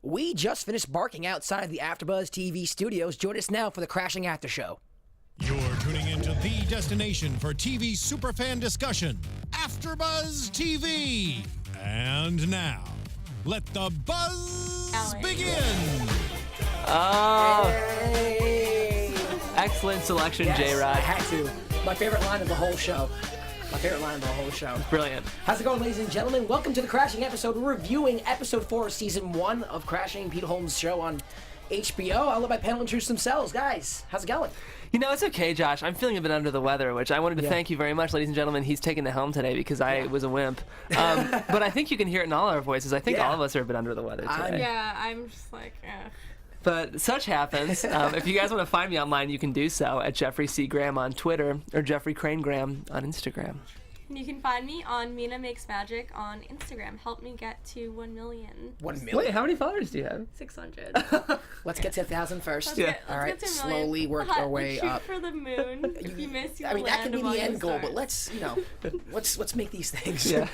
We just finished barking outside the AFTERBUZZ TV studios. Join us now for the Crashing After Show. You're tuning into the destination for TV superfan discussion, AFTERBUZZ TV. And now, let the buzz begin. Hey. Excellent selection, Yes, J-Rod. I had to. My favorite line of the whole show. Brilliant. How's it going, ladies and gentlemen? Welcome to the Crashing episode. We're reviewing episode 4 of season 1 of Crashing, Pete Holmes' show on HBO. I'll let my panel introduce themselves. Guys, how's it going? You know, it's okay, Josh. I'm feeling a bit under the weather, which I wanted to thank you very much, ladies and gentlemen. He's taking the helm today because I was a wimp. But I think you can hear it in all our voices. I think all of us are a bit under the weather today. I'm just like, But such happens. If you guys want to find me online, you can do so at Jeffrey C. Graham on Twitter or Jeffrey Crane Graham on Instagram. you can find me on Mina Makes Magic on Instagram. Help me get to 1 million. 1 million? Wait, how many followers do you have? 600. Let's get to 1,000 first. Let's All right, get to a million. slowly work our way shoot up. for the moon. If you miss, you I mean, that land could be among the end goal, stars. but let's make these things. Yeah.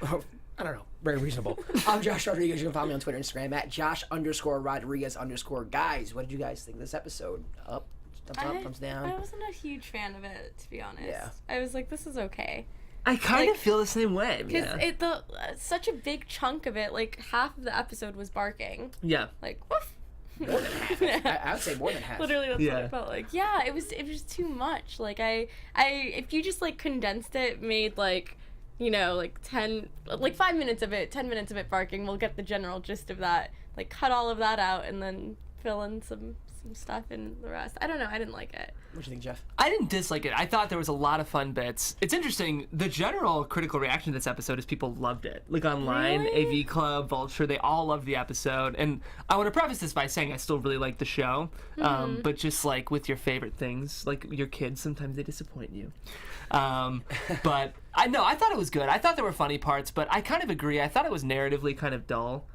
I don't know. Very reasonable. I'm Josh Rodriguez. You can follow me on Twitter and Instagram at Josh_Rodriguez_. Guys, what did you guys think of this episode? Up, thumbs down? I wasn't a huge fan of it, to be honest. Yeah. I was like, this is okay. I kind of feel the same way. Because such a big chunk of it, like half of the episode was barking. Yeah. Like, woof. More than half. I would say more than half. Literally, that's what it felt like. Yeah, it was too much. Like if you just like condensed it, made like, you know, like 5 minutes of it, 10 minutes of it barking, we'll get the general gist of that. Like cut all of that out and then fill in some stuff in the rest. I don't know. I didn't like it. What do you think, Jeff? I didn't dislike it. I thought there was a lot of fun bits. It's interesting. The general critical reaction to this episode is people loved it. Like online, Really? AV Club, Vulture, they all loved the episode. And I want to preface this by saying I still really like the show. But just like with your favorite things, like your kids, sometimes they disappoint you. But I thought it was good. I thought there were funny parts, but I kind of agree. I thought it was narratively kind of dull.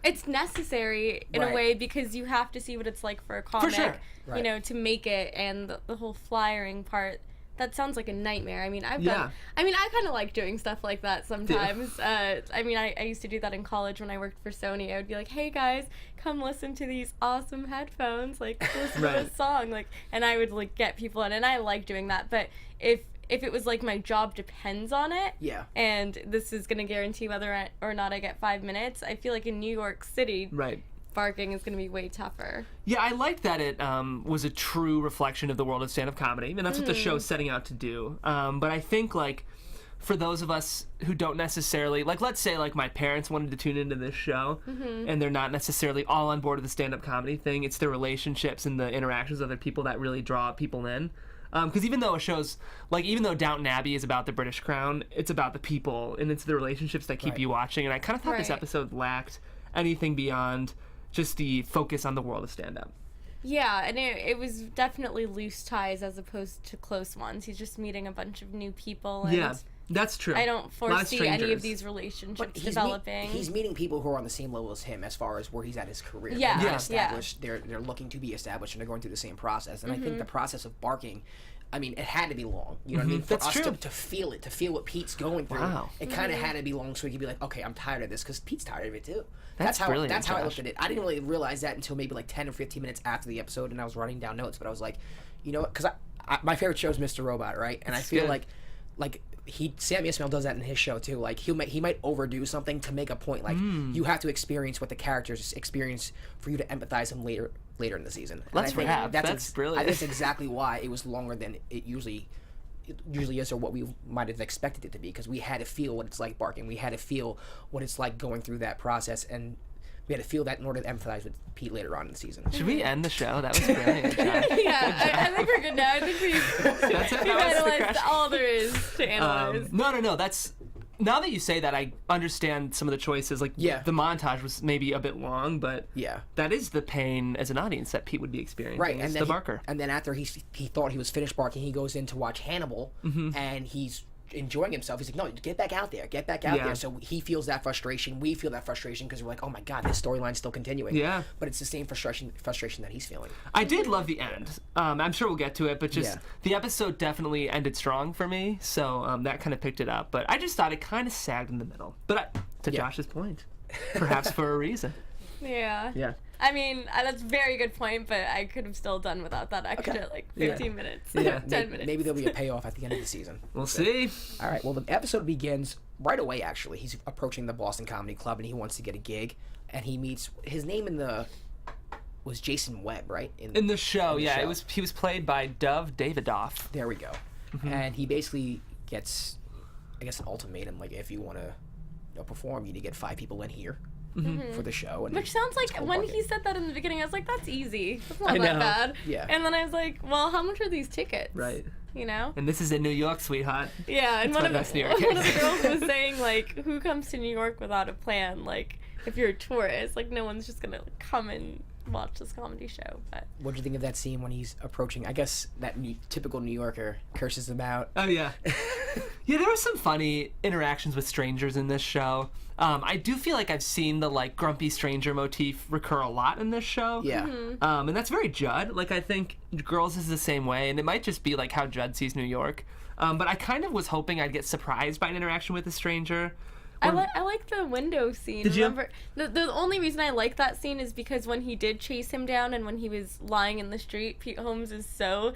It's necessary in a way because you have to see what it's like for a comic, you know, to make it, and the whole flyering part. That sounds like a nightmare. I mean, I kind of like doing stuff like that sometimes. I used to do that in college when I worked for Sony. I would be like, hey guys, come listen to these awesome headphones, like listen to this song, like, and I would like get people in, and I like doing that. But if it was like my job depends on it, and this is gonna guarantee whether or not I get 5 minutes, I feel like in New York City, barking is gonna be way tougher. Yeah, I liked that it was a true reflection of the world of stand-up comedy, and that's what the show's setting out to do. But I think, like, for those of us who don't necessarily, like, let's say, like, my parents wanted to tune into this show, and they're not necessarily all on board with the stand-up comedy thing, it's the relationships and the interactions with other people that really draw people in. Because even though Downton Abbey is about the British Crown, it's about the people, and it's the relationships that keep you watching, and I kind of thought this episode lacked anything beyond just the focus on the world of stand-up. Yeah, and it was definitely loose ties as opposed to close ones. He's just meeting a bunch of new people. And that's true. I don't foresee any of these relationships developing. He's meeting people who are on the same level as him as far as where he's at his career. Yeah, they're established. They're looking to be established, and they're going through the same process. And I think the process of barking, I mean, it had to be long. You know what I mean? For us to feel it, to feel what Pete's going through, it kind of had to be long so he could be like, okay, I'm tired of this, because Pete's tired of it too. That's how brilliant, I looked at it. I didn't really realize that until maybe like 10 or 15 minutes after the episode, and I was writing down notes. But I was like, you know what? Because my favorite show is Mr. Robot, right? And I feel like Sam Esmail does that in his show too. Like he might overdo something to make a point. Like you have to experience what the characters experience for you to empathize them later in the season. That's brilliant. That's exactly why it was longer than it usually is, or what we might have expected it to be, because we had to feel what it's like barking. We had to feel what it's like going through that process, and we had to feel that in order to empathize with Pete later on in the season. Should we end the show? That was brilliant, Josh. I think we're good now. I think we've analyzed all there is to analyze. No. That's, now that you say that, I understand some of the choices. Like, the montage was maybe a bit long, but that is the pain as an audience that Pete would be experiencing. Right, and then the barker. And then after he thought he was finished barking, he goes in to watch Hannibal, and he's enjoying himself. He's like, no, get back out there. So he feels that frustration. We feel that frustration because we're like, oh my god, this storyline's still continuing. Yeah. But it's the same frustration that he's feeling. I did love the end. I'm sure we'll get to it, but just the episode definitely ended strong for me, so that kind of picked it up. But I just thought it kind of sagged in the middle. But to Josh's point, perhaps for a reason. Yeah. Yeah. I mean, that's a very good point, but I could have still done without that extra, 15 minutes. Yeah. 10 minutes. Maybe there'll be a payoff at the end of the season. We'll see. All right, well, the episode begins right away, actually. He's approaching the Boston Comedy Club, and he wants to get a gig, and he meets... His name was Jason Webb, right? In the show, yeah. Show. He was played by Dov Davidoff. There we go. Mm-hmm. And he basically gets, I guess, an ultimatum, like, if you want to perform, you need to get 5 people in here. Mm-hmm. For the show. And which sounds like, when he said that in the beginning, I was like, that's easy. That's not that bad. Yeah. And then I was like, well, how much are these tickets? Right. You know? And this is in New York, sweetheart. Yeah, and one of the girls was saying, like, who comes to New York without a plan? Like, if you're a tourist, like, no one's just gonna come and watch this comedy show. But what do you think of that scene when he's approaching? I guess that typical New Yorker curses him out. Oh, yeah. Yeah, there were some funny interactions with strangers in this show. I do feel like I've seen the, like, grumpy stranger motif recur a lot in this show. Yeah. Mm-hmm. And that's very Judd. Like, I think Girls is the same way, and it might just be, like, how Judd sees New York. But I kind of was hoping I'd get surprised by an interaction with a stranger. I like the window scene. Did you? Remember, the only reason I like that scene is because when he did chase him down and when he was lying in the street, Pete Holmes is so,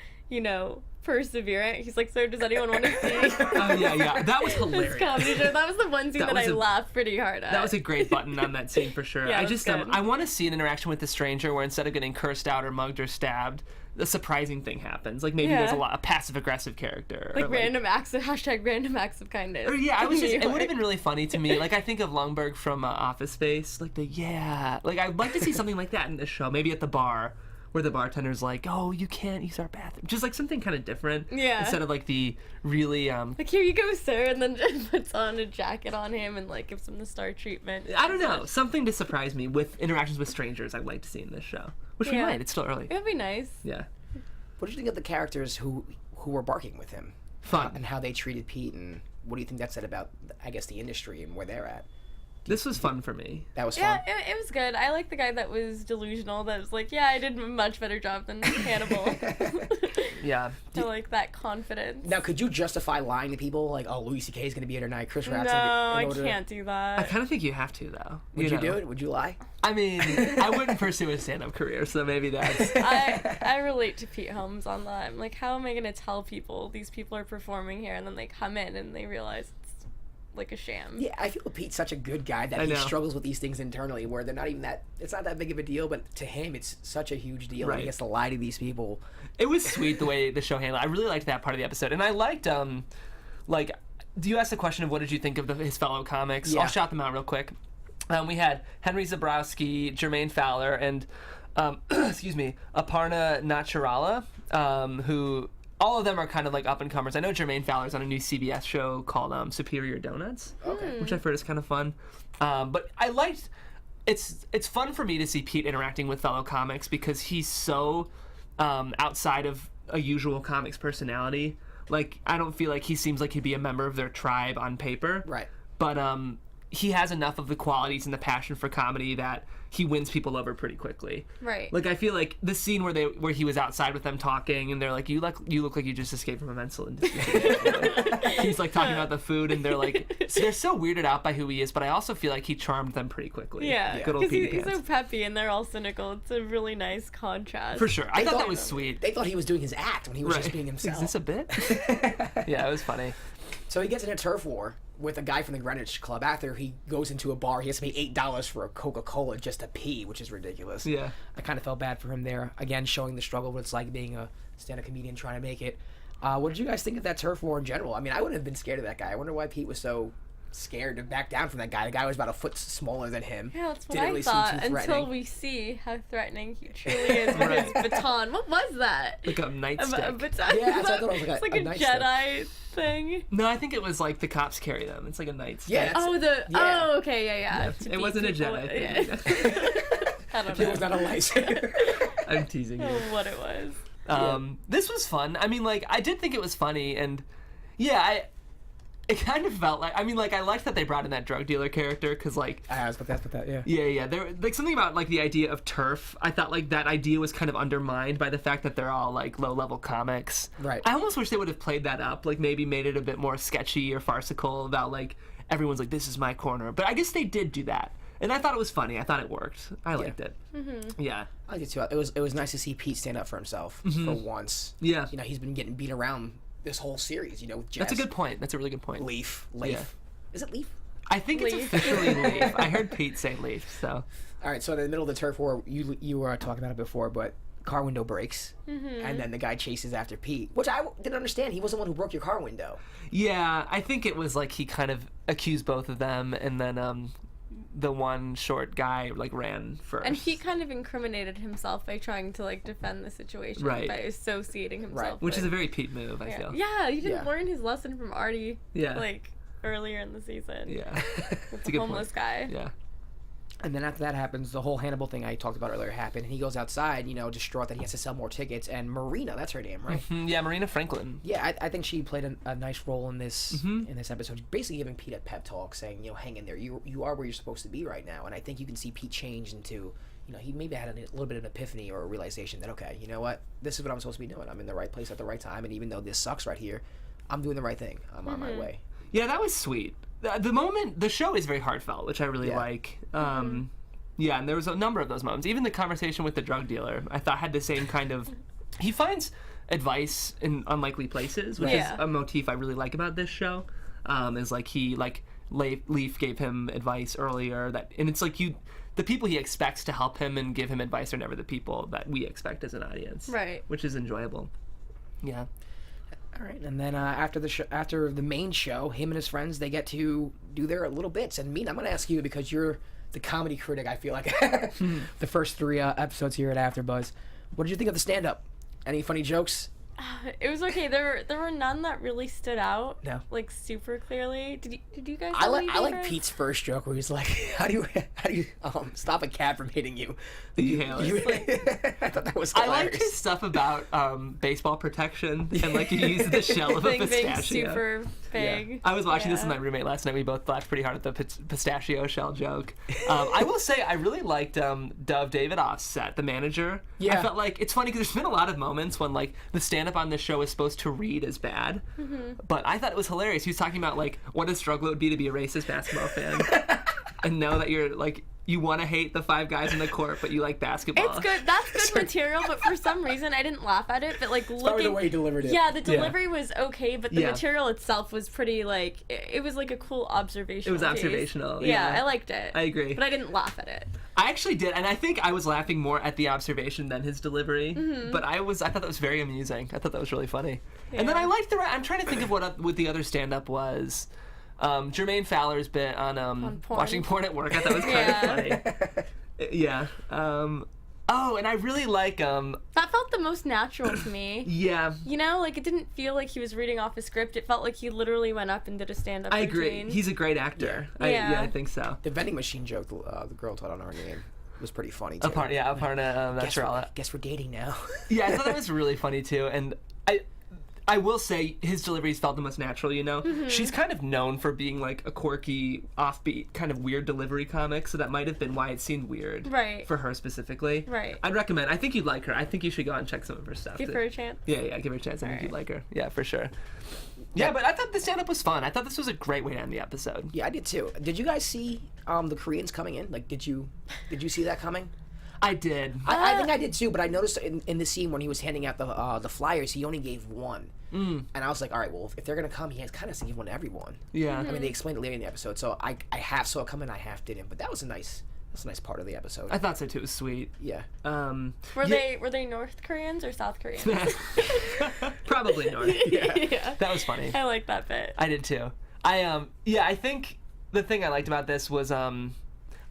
perseverant. He's like, "Sir, does anyone want to see?" Oh yeah, that was hilarious. This comedy show. That was the one scene that I laughed pretty hard at. That was a great button on that scene for sure. Yeah, I just I want to see an interaction with the stranger where instead of getting cursed out or mugged or stabbed, the surprising thing happens. Like maybe there's a passive aggressive character. Like random acts of random acts of kindness. Or it would have been really funny to me. Like I think of Lundberg from Office Space. Like like I'd like to see something like that in this show. Maybe at the bar where the bartender's like, "Oh, you can't use our bathroom." Just like something kind of different. Yeah. Instead of like the really like, "Here you go, sir," and then just puts on a jacket on him and like gives him the star treatment. I don't know. Something to surprise me with interactions with strangers I'd like to see in this show. Which we might. It's still early. It would be nice. Yeah. What did you think of the characters who were barking with him? Fun. And how they treated Pete, and what do you think that said about, I guess, the industry and where they're at? This was fun for me. That was fun? Yeah, it was good. I like the guy that was delusional, that was like, yeah, I did a much better job than Hannibal. Yeah. I like that confidence. Now, could you justify lying to people? Like, oh, Louis C.K. is going to be here tonight, Chris Rock's No, I can't do that. I kind of think you have to, though. Would you do it? Would you lie? I mean, I wouldn't pursue a stand-up career, so maybe that's... I relate to Pete Holmes on that. I'm like, how am I going to tell people these people are performing here, and then they come in and they realize it's like a sham? Yeah, I feel Pete's such a good guy that he struggles with these things internally where they're not even that... It's not that big of a deal, but to him, it's such a huge deal. Right. He has to lie to these people. It was sweet the way the show handled it. I really liked that part of the episode. And I liked, like... Do you ask the question of what did you think of his fellow comics? Yeah. I'll shout them out real quick. We had Henry Zabrowski, Jermaine Fowler, and excuse me, Aparna Nacharala, who all of them are kind of like up and comers. I know Jermaine Fowler's on a new CBS show called Superior Donuts, which I've heard is kind of fun. But I liked. It's fun for me to see Pete interacting with fellow comics because he's so outside of a usual comics personality. Like I don't feel like he seems like he'd be a member of their tribe on paper. Right. But he has enough of the qualities and the passion for comedy that he wins people over pretty quickly. Right. Like I feel like the scene where he was outside with them talking and they're like, you look like you just escaped from a mental institution. He's like talking about the food and they're like, so they're so weirded out by who he is, but I also feel like he charmed them pretty quickly. Yeah. Good old Pete he's so peppy and they're all cynical. It's a really nice contrast. For sure. I thought that was sweet. They thought he was doing his act when he was just being himself. Is this a bit? Yeah, it was funny. So he gets in a turf war with a guy from the Greenwich Club. After he goes into a bar, he has to pay $8 for a Coca-Cola just to pee, which is ridiculous. Yeah. I kind of felt bad for him there. Again, showing the struggle, what it's like being a stand-up comedian trying to make it. What did you guys think of that turf war in general? I mean, I wouldn't have been scared of that guy. I wonder why Pete was so scared to back down from that guy. The guy was about a foot smaller than him. Yeah, that's what I thought until we see how threatening he truly is with his baton. What was that? Like a nightstick. Yeah, A that's what I thought it was, it's like a Jedi thing. No, I think it was like the cops carry them. It's like a nightstick. Yeah. Oh, okay, yeah. It wasn't a Jedi thing. Yeah. I don't know. It was not a lightsaber. I'm teasing you. What it was. This was fun. I mean, like, I did think it was funny, and it kind of felt like, I mean, like, I liked that they brought in that drug dealer character, because, like... I was about that, yeah. Yeah. There, like, something about, like, the idea of turf, I thought, like, that idea was kind of undermined by the fact that they're all, like, low-level comics. Right. I almost wish they would have played that up, like, maybe made it a bit more sketchy or farcical about, like, everyone's like, this is my corner. But I guess they did do that. And I thought it was funny. I thought it worked. I liked it. Yeah. I did too. It was nice to see Pete stand up for himself for once. Yeah. You know, he's been getting beat around this whole series. You know, Jess, That's a good point. That's a really good point. Leaf. Yeah. Is it Leaf? I think it's officially Leaf. I heard Pete say Leaf, so. All right, so in the middle of the turf war, you were talking about it before, but car window breaks, and then the guy chases after Pete, which I didn't understand. He was the one who broke your car window. Yeah, I think it was like he kind of accused both of them, and then the one short guy like ran first. And he kind of incriminated himself by trying to like defend the situation by associating himself. Which is a very Pete move, I feel. Yeah, he didn't learn his lesson from Artie. Yeah. Like earlier in the season. Yeah. With the homeless guy. Yeah. And then after that happens, the whole Hannibal thing I talked about earlier happened, and he goes outside, you know, distraught that he has to sell more tickets, and Marina, that's her name, right? Yeah, Marina Franklin. Yeah, I think she played a nice role in this episode, basically giving Pete a pep talk, saying, you know, hang in there, you are where you're supposed to be right now, and I think you can see Pete change into, you know, he maybe had a little bit of an epiphany or a realization that, okay, you know what, this is what I'm supposed to be doing, I'm in the right place at the right time, and even though this sucks right here, I'm doing the right thing, I'm on my way. Yeah, that was sweet. The show is very heartfelt, which I really like. Yeah, and there was a number of those moments. Even the conversation with the drug dealer, I thought had the same kind of... He finds advice in unlikely places, which is a motif I really like about this show. Is like Leaf gave him advice earlier, and it's like the people he expects to help him and give him advice are never the people that we expect as an audience. Right. Which is enjoyable. Yeah. All right, and then after the main show, him and his friends, they get to do their little bits. And Mina, I'm going to ask you because you're the comedy critic, I feel like, the first 3 episodes here at AfterBuzz. What did you think of the stand-up? Any funny jokes? It was okay. There were none that really stood out. No. Like super clearly. Did you guys? I like Pete's first joke where he's like, "How do you stop a cat from hitting you?" I thought that was hilarious. I liked his stuff about baseball protection and like he used the shell of a pistachio. Super big. Yeah. I was watching this with my roommate last night. We both laughed pretty hard at the pistachio shell joke. I will say I really liked Dove David Offset, the manager. Yeah. I felt like it's funny because there's been a lot of moments when like the stand-up on this show is supposed to read as bad, but I thought it was hilarious. He was talking about like what a struggle it would be to be a racist basketball fan and know that you're like you want to hate the 5 guys in the court, but you like basketball. It's good. That's good material, but for some reason I didn't laugh at it. But like Probably the way he delivered it. Yeah, the delivery was okay, but the material itself was pretty like it was like a cool observation. It was observational. Yeah, I liked it. I agree. But I didn't laugh at it. I actually did, and I think I was laughing more at the observation than his delivery. But I thought that was very amusing. I thought that was really funny. Yeah. And then I liked I'm trying to think of what the other stand-up was. Jermaine Fowler's bit on watching porn at work. I thought was kind of funny. Yeah. Oh, and I really like that felt the most natural to me. Yeah. You know, like it didn't feel like he was reading off a script. It felt like he literally went up and did a stand-up routine. I agree. He's a great actor. Yeah. I think so. The vending machine joke the girl told on our name was pretty funny too. Aparna Guess we're dating now. Yeah, I thought that was really funny too, and I will say his deliveries felt the most natural, you know? She's kind of known for being like a quirky, offbeat, kind of weird delivery comic, so that might have been why it seemed weird for her specifically. Right. I'd recommend. I think you'd like her. I think you should go out and check some of her stuff. Give her a chance? Yeah, give her a chance. I think you'd like her. Yeah, for sure. Yeah, but I thought the stand-up was fun. I thought this was a great way to end the episode. Yeah, I did too. Did you guys see the Koreans coming in? Like, did you see that coming? I did. I think I did too, but I noticed in the scene when he was handing out the flyers, he only gave one. And I was like, all right, well, if they're going to come, he has kind of to give one to everyone. Yeah. I mean, they explained it later in the episode, so I half saw it coming, I half didn't, but that was a nice part of the episode. I thought so too. It was sweet. Yeah. Were they North Koreans or South Koreans? Probably North. Yeah. That was funny. I like that bit. I did too. I think the thing I liked about this was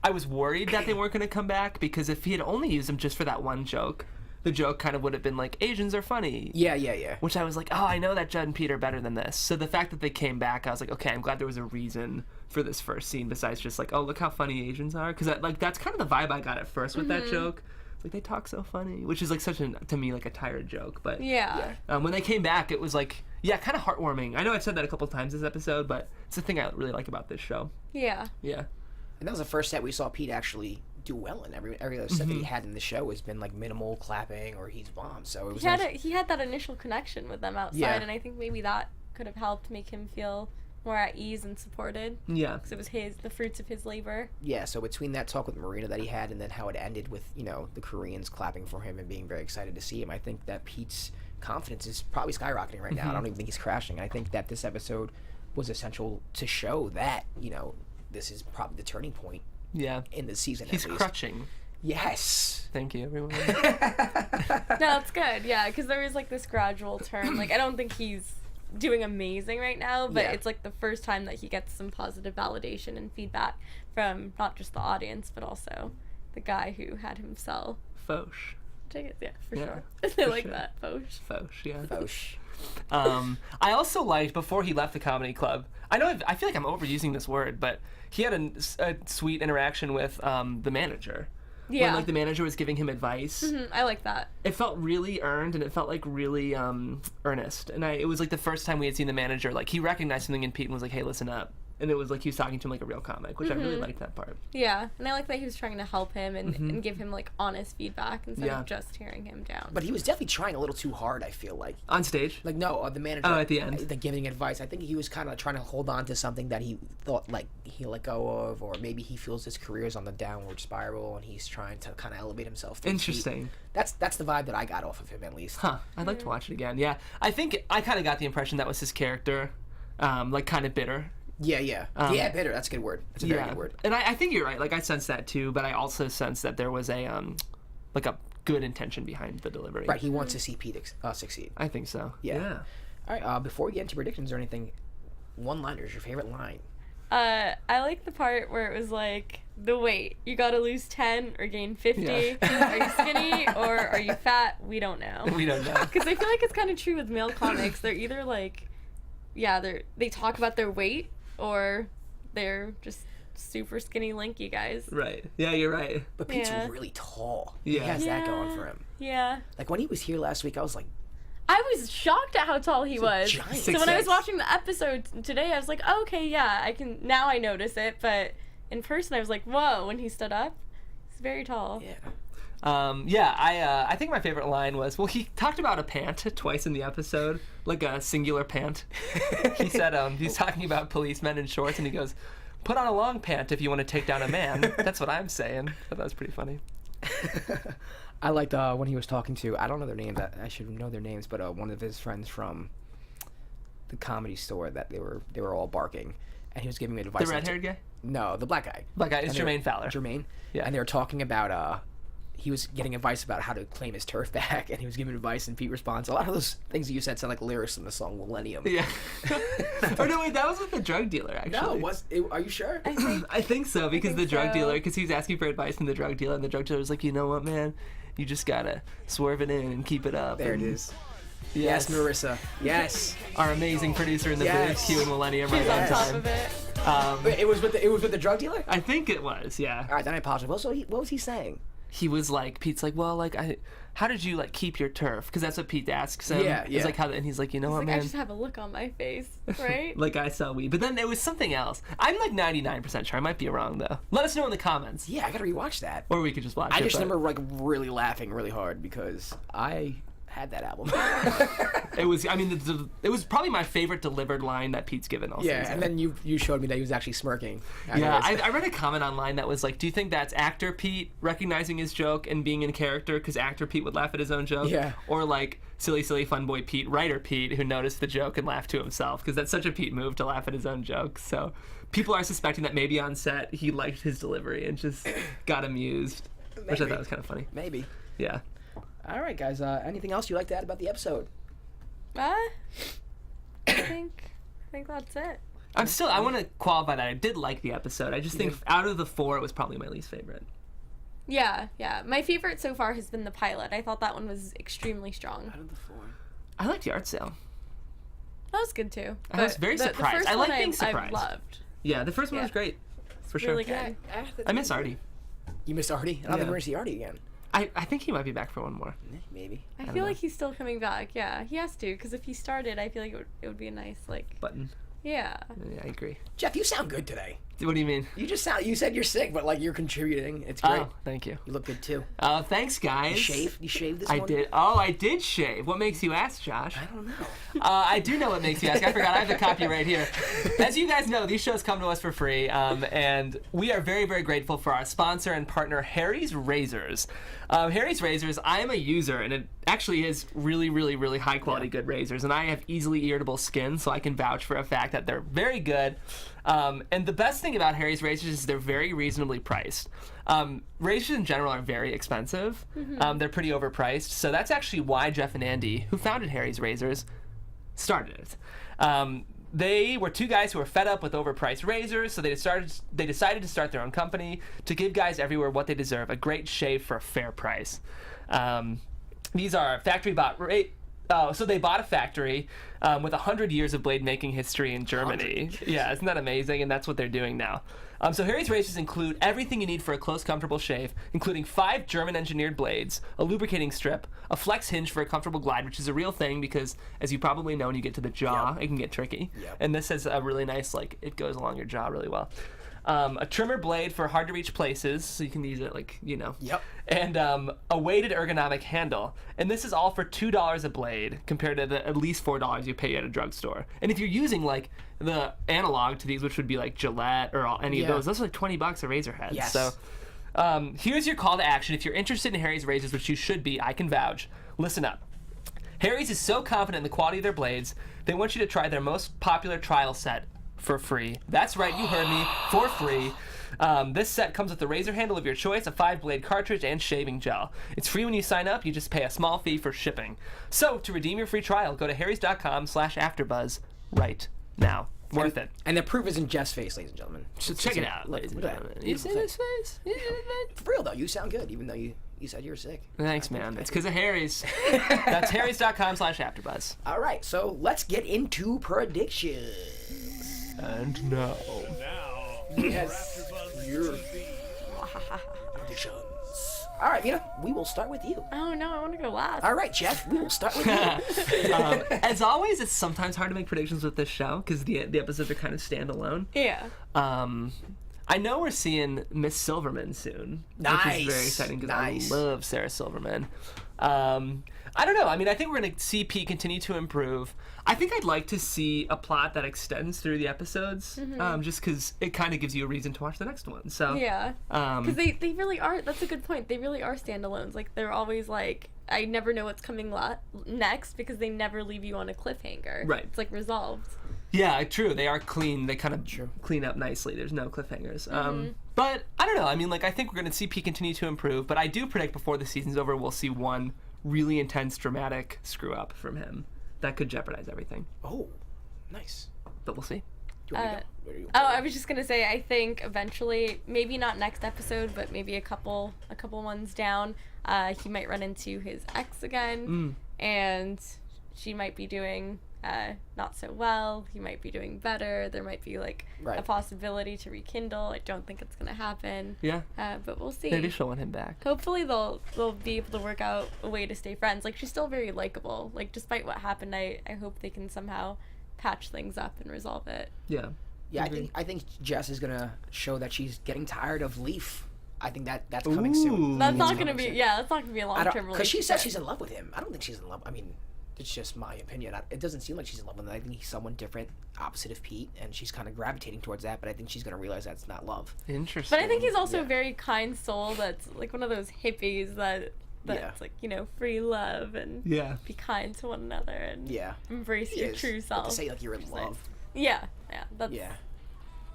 I was worried that they weren't going to come back because if he had only used them just for that one joke, the joke kind of would have been like, Asians are funny. Yeah. Which I was like, oh, I know that Judd and Pete are better than this. So the fact that they came back, I was like, okay, I'm glad there was a reason for this first scene besides just like, oh, look how funny Asians are. Because that's kind of the vibe I got at first with that joke. Like, they talk so funny, which is like such to me, like a tired joke. But yeah. When they came back, it was like, kind of heartwarming. I know I've said that a couple of times this episode, but it's the thing I really like about this show. Yeah. Yeah. And that was the first set we saw Pete actually do well in. Every other set that he had in the show has been like minimal clapping or he's bombed. So it was he had that initial connection with them outside, and I think maybe that could have helped make him feel more at ease and supported. Yeah. Because it was the fruits of his labor. Yeah, so between that talk with Marina that he had and then how it ended with, the Koreans clapping for him and being very excited to see him, I think that Pete's confidence is probably skyrocketing right now. I don't even think he's crashing. I think that this episode was essential to show that, this is probably the turning point in the season. He's crutching. Yes. Thank you, everyone. No, it's good. Yeah, because there was like this gradual turn. Like, I don't think he's doing amazing right now, but it's like the first time that he gets some positive validation and feedback from not just the audience, but also the guy who had him sell. Foch. Yeah, for sure. I like that. Foch. Foch, yeah. Foch. I also liked, before he left the comedy club, I feel like I'm overusing this word, but he had a sweet interaction with the manager. Yeah. When, like, the manager was giving him advice. Mm-hmm, I like that. It felt really earned, and it felt, like, really earnest. And it was, like, the first time we had seen the manager, like, he recognized something in Pete and was like, hey, listen up. And it was like he was talking to him like a real comic, which I really liked that part. Yeah, and I like that he was trying to help him and give him, like, honest feedback instead of just tearing him down. But he was definitely trying a little too hard, I feel like. On stage? Like, no, the manager. Oh, at the end. The giving advice. I think he was kind of trying to hold on to something that he thought, like, he let go of, or maybe he feels his career is on the downward spiral, and he's trying to kind of elevate himself. Interesting. That's the vibe that I got off of him, at least. Huh. I'd like to watch it again. Yeah. I think I kind of got the impression that was his character, like, kind of bitter. Yeah. Bitter. That's a good word. That's a very good word. And I think you're right. Like, I sense that too, but I also sense that there was a like a good intention behind the delivery. Right. He wants to see Pete succeed. I think so. Yeah. All right. Before we get into predictions or anything, one-liners. Your favorite line? I like the part where it was like, the weight. You gotta lose 10 or gain 50. Yeah. Are you skinny or are you fat? We don't know. We don't know. Because I feel like it's kind of true with male comics. They're either like, they talk about their weight, or they're just super skinny, lanky guys. Right. Yeah, you're right. But Pete's really tall. Yeah. He has that going for him. Yeah. Like, when he was here last week, I was like... I was shocked at how tall he was. Giant. So when I was watching the episode today, I was like, oh, okay, yeah, now I notice it. But in person, I was like, whoa, when he stood up, he's very tall. Yeah. I think my favorite line was, well, he talked about a pant twice in the episode, like a singular pant. He said, he's talking about policemen in shorts, and he goes, put on a long pant if you want to take down a man. That's what I'm saying. I thought that was pretty funny. I liked when he was talking to, I don't know their names, I should know their names, but one of his friends from the Comedy Store, that they were all barking, and he was giving advice. The red-haired guy? No, the black guy. Black guy is Jermaine Fowler. Jermaine. Yeah. And they were talking about he was getting advice about how to claim his turf back, and he was giving advice, and Pete responds. A lot of those things that you said sound like lyrics from the song Millennium. Yeah. Oh, no, wait, that was with the drug dealer, actually. No, are you sure? I think so, because the drug dealer, because he was asking for advice from the drug dealer, and the drug dealer was like, you know what, man? You just gotta swerve it in and keep it up. There it is. Yes, Marissa. Yes. Our amazing producer in the booth, Q and Millennium, right on top time. of it. It was with the drug dealer? I think it was, yeah. All right, then I apologize. What was he saying? He was like, Pete's like, well, like, how did you, like, keep your turf? Because that's what Pete asks him. Yeah. It's like, and he's like, you know what, man? I just have a look on my face, right? Like, I sell weed. But then there was something else. I'm like 99% sure. I might be wrong, though. Let us know in the comments. Yeah, I gotta rewatch that. Or we could just watch it. I just remember, like, really laughing really hard because I had that album. It was probably my favorite delivered line that Pete's given all season. And then you showed me that he was actually smirking. I read a comment online that was like, do you think that's actor Pete recognizing his joke and being in character because actor Pete would laugh at his own joke? Yeah. Or like silly fun boy Pete, writer Pete, who noticed the joke and laughed to himself, because that's such a Pete move to laugh at his own joke. So people are suspecting that maybe on set he liked his delivery and just got amused, which I thought was kind of funny. Maybe. Yeah. All right, guys. Anything else you'd like to add about the episode? I think that's it. I want to qualify that I did like the episode. I just think out of the 4, it was probably my least favorite. Yeah. My favorite so far has been the pilot. I thought that one was extremely strong. Out of the 4. I liked the art sale. That was good too. I was very surprised. The first I like one being surprised. I loved. Yeah, the first one was great. For sure. Really good. I miss Artie. You missed Artie? I don't think we're going to see Artie again. I think he might be back for one more. Maybe. I feel like he's still coming back. Yeah, he has to, because if he started, I feel like it would be a nice, like... Button. Yeah. I agree. Jeff, you sound good today. What do you mean? You said you're sick, but like you're contributing. It's great. Oh, thank you. You look good too. Oh, thanks, guys. You shaved this I morning? did. Oh, I did shave. What makes you ask, Josh? I don't know. I do know what makes you ask. I forgot. I have the copy right here. As you guys know, these shows come to us for free, and we are very, very grateful for our sponsor and partner, Harry's Razors. Harry's Razors, I am a user, and it actually is really, really, really high-quality good razors, and I have easily irritable skin, so I can vouch for a fact that they're very good. And the best thing about Harry's Razors is they're very reasonably priced. Razors in general are very expensive. They're pretty overpriced, so that's actually why Jeff and Andy, who founded Harry's Razors, started it. They were two guys who were fed up with overpriced razors, so they decided to start their own company to give guys everywhere what they deserve, a great shave for a fair price. These are factory-bought so they bought a factory with 100 years of blade making history in Germany. Yeah, isn't that amazing? And that's what they're doing now. So Harry's razors include everything you need for a close, comfortable shave, including 5 German-engineered blades, a lubricating strip, a flex hinge for a comfortable glide, which is a real thing because, as you probably know, when you get to the jaw, it can get tricky. And this has a really nice, like, it goes along your jaw really well. A trimmer blade for hard-to-reach places, so you can use it, like, you know. And a weighted ergonomic handle. And this is all for $2 a blade, compared to the at least $4 you pay at a drugstore. And if you're using, like, the analog to these, which would be, like, Gillette or any of those are like $20 a razor head. So here's your call to action. If you're interested in Harry's razors, which you should be, I can vouch. Listen up. Harry's is so confident in the quality of their blades, they want you to try their most popular trial set for free. That's right, you heard me, for free. This set comes with the razor handle of your choice, a 5-blade cartridge, and shaving gel. It's free when you sign up. You just pay a small fee for shipping. So, to redeem your free trial, go to harrys.com/afterbuzz right now. Worth it. And the proof is in Jeff's face, ladies and gentlemen. So check it out, ladies and gentlemen. You see his face? Yeah, for real, though, you sound good, even though you said you were sick. Thanks, man. It's because of Harry's. That's harrys.com/afterbuzz. All right, so let's get into predictions. And now. Yes. Your predictions. All right, Mina, we will start with you. Oh, no, I want to go last. All right, Jeff, we will start with you. As always, it's sometimes hard to make predictions with this show because the episodes are kind of standalone. Yeah. I know we're seeing Miss Silverman soon, which is very exciting because I love Sarah Silverman. I don't know. I mean, I think we're going to see Pete continue to improve. I think I'd like to see a plot that extends through the episodes, just because it kind of gives you a reason to watch the next one. So yeah, because they really are. That's a good point. They really are standalones. Like they're always like, I never know what's coming next because they never leave you on a cliffhanger. Right. It's like resolved. Yeah, true. They are clean. They kind of clean up nicely. There's no cliffhangers. But I don't know. I mean, like I think we're going to see Pete continue to improve. But I do predict before the season's over, we'll see one really intense, dramatic screw up from him that could jeopardize everything. Oh, nice. But we'll see. I was just gonna say, I think eventually, maybe not next episode, but maybe a couple ones down, he might run into his ex again, and she might be doing not so well. He might be doing better. There might be like a possibility to rekindle. I don't think it's gonna happen. Yeah. But we'll see. Maybe she'll want him back. Hopefully they'll be able to work out a way to stay friends. Like she's still very likable. Like despite what happened, I hope they can somehow patch things up and resolve it. Yeah. Yeah, I think Jess is gonna show that she's getting tired of Leaf. I think that's coming soon. That's not gonna be that's not gonna be a long term relationship. Because she says she's in love with him. I don't think she's in love. I mean, it's just my opinion. It doesn't seem like she's in love with him. I think he's someone different, opposite of Pete, and she's kind of gravitating towards that. But I think she's gonna realize that's not love. Interesting. But I think he's also a very kind soul. That's like one of those hippies that's like, you know, free love and be kind to one another and embrace your true self. Like to say like you're in love. Yeah. That's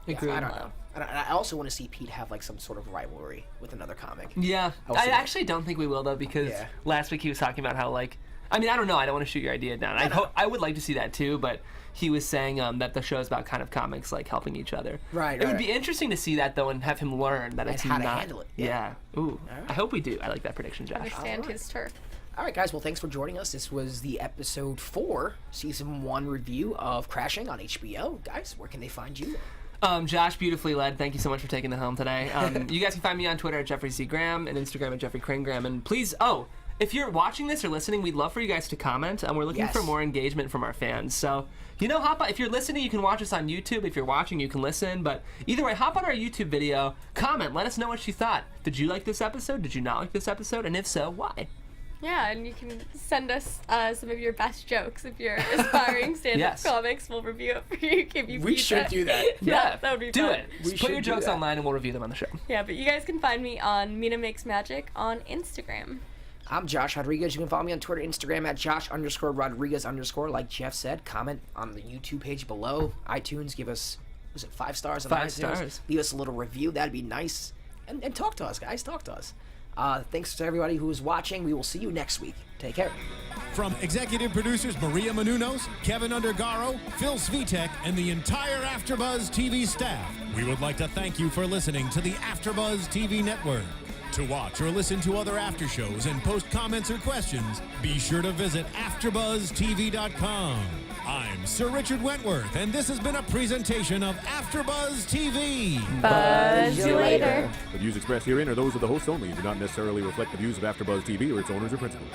Agreed. I don't know. I also want to see Pete have like some sort of rivalry with another comic. Yeah. I actually don't think we will though, because last week he was talking about how like, I mean, I don't know. I don't want to shoot your idea down. I would like to see that too, but he was saying that the show is about kind of comics like helping each other. Right. It would be interesting to see that though and have him learn that it's how not. to handle it. Yeah. Ooh. I hope we do. I like that prediction, Josh. Understand his turf. All right, guys. Well, thanks for joining us. This was the episode 4, season 1 review of Crashing on HBO. Guys, where can they find you? Josh, beautifully led. Thank you so much for taking the helm today. You guys can find me on Twitter at Jeffrey C. Graham and Instagram at Jeffrey Crane Graham. And please, if you're watching this or listening, we'd love for you guys to comment, and we're looking for more engagement from our fans. So, you know, hop on. If you're listening, you can watch us on YouTube. If you're watching, you can listen. But either way, hop on our YouTube video, comment, let us know what you thought. Did you like this episode? Did you not like this episode? And if so, why? Yeah, and you can send us some of your best jokes if you're aspiring stand-up comics. We'll review it for you. Give you We should do that. Yeah, that would be do fun. it. Put your jokes online, and we'll review them on the show. Yeah, but you guys can find me on Mina Makes Magic on Instagram. I'm Josh Rodriguez. You can follow me on Twitter, Instagram at Josh_Rodriguez_. Like Jeff said, comment on the YouTube page below. iTunes, give us, was it 5 stars? 5 stars. Leave us a little review. That'd be nice. And talk to us, guys. Talk to us. Thanks to everybody who is watching. We will see you next week. Take care. From executive producers Maria Menounos, Kevin Undergaro, Phil Svitek, and the entire AfterBuzz TV staff, we would like to thank you for listening to the AfterBuzz TV network. To watch or listen to other after shows and post comments or questions, be sure to visit AfterBuzzTV.com. I'm Sir Richard Wentworth, and this has been a presentation of AfterBuzz TV. Buzz you later. The views expressed herein are those of the hosts only and do not necessarily reflect the views of AfterBuzz TV or its owners or principals.